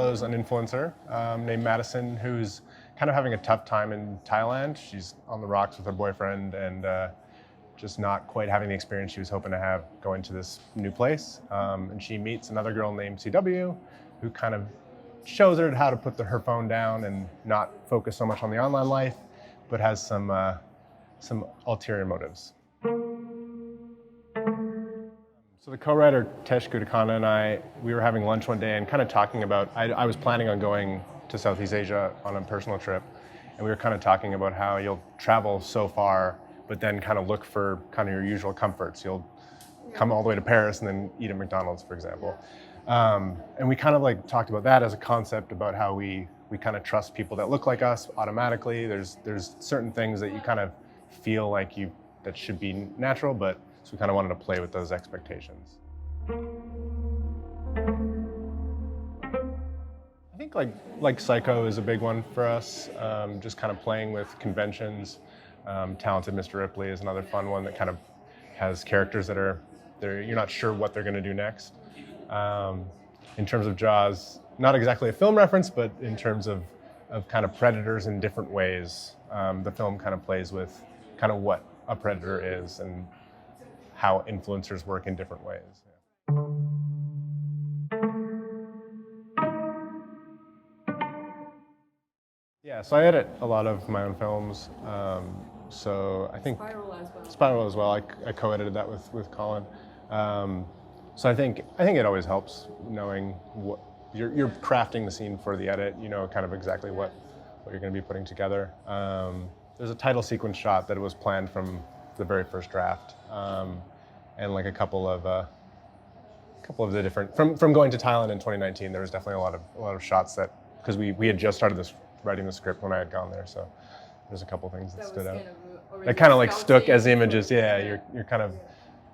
follows an influencer named Madison, who's kind of having a tough time in Thailand. She's on the rocks with her boyfriend and just not quite having the experience she was hoping to have going to this new place. And she meets another girl named CW, who kind of shows her how to put her phone down and not focus so much on the online life, but has some ulterior motives. So the co-writer Tesh Gudakana and we were having lunch one day and kind of talking about, I was planning on going to Southeast Asia on a personal trip, and we were kind of talking about how you'll travel so far, but then kind of look for kind of your usual comforts. You'll come all the way to Paris and then eat at McDonald's, for example. And we kind of like talked about that as a concept about how we kind of trust people that look like us automatically. There's certain things that you kind of feel like that should be natural, but so we kind of wanted to play with those expectations. I think like Psycho is a big one for us. Just kind of playing with conventions. Talented Mr. Ripley is another fun one that kind of has characters that you're not sure what they're going to do next. In terms of Jaws, not exactly a film reference, but in terms of kind of predators in different ways. The film kind of plays with kind of what a predator is and how influencers work in different ways. Yeah, so I edit a lot of my own films. So I think Spiral as well. I co-edited that with Colin. So I think it always helps knowing what you're crafting the scene for the edit. You know kind of exactly what you're going to be putting together. There's a title sequence shot that was planned from the very first draft, and like a couple of the different from going to Thailand in 2019. There was definitely a lot of shots that because we had just started writing the script when I had gone there, so there's a couple things that stood out. That kind of like stuck as images. Yeah, you're kind of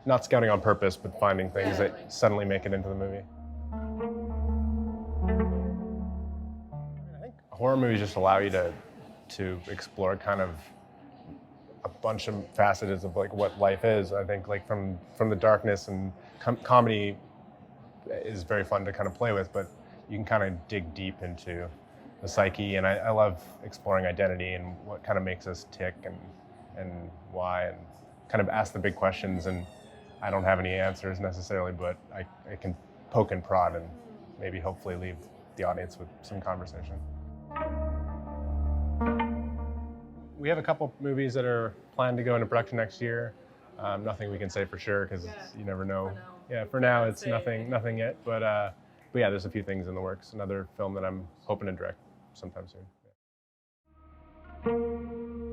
not scouting on purpose, but finding things that suddenly make it into the movie. I think horror movies just allow you to explore kind of a bunch of facets of like what life is. I think like from the darkness, and comedy is very fun to kind of play with, but you can kind of dig deep into the psyche, and I love exploring identity and what kind of makes us tick and why, and kind of ask the big questions. And I don't have any answers necessarily, but I can poke and prod and maybe hopefully leave the audience with some conversation. We have a couple movies that are planned to go into production next year. Nothing we can say for sure because you never know. For now it's nothing yet. But yeah, there's a few things in the works. Another film that I'm hoping to direct sometime soon. Yeah.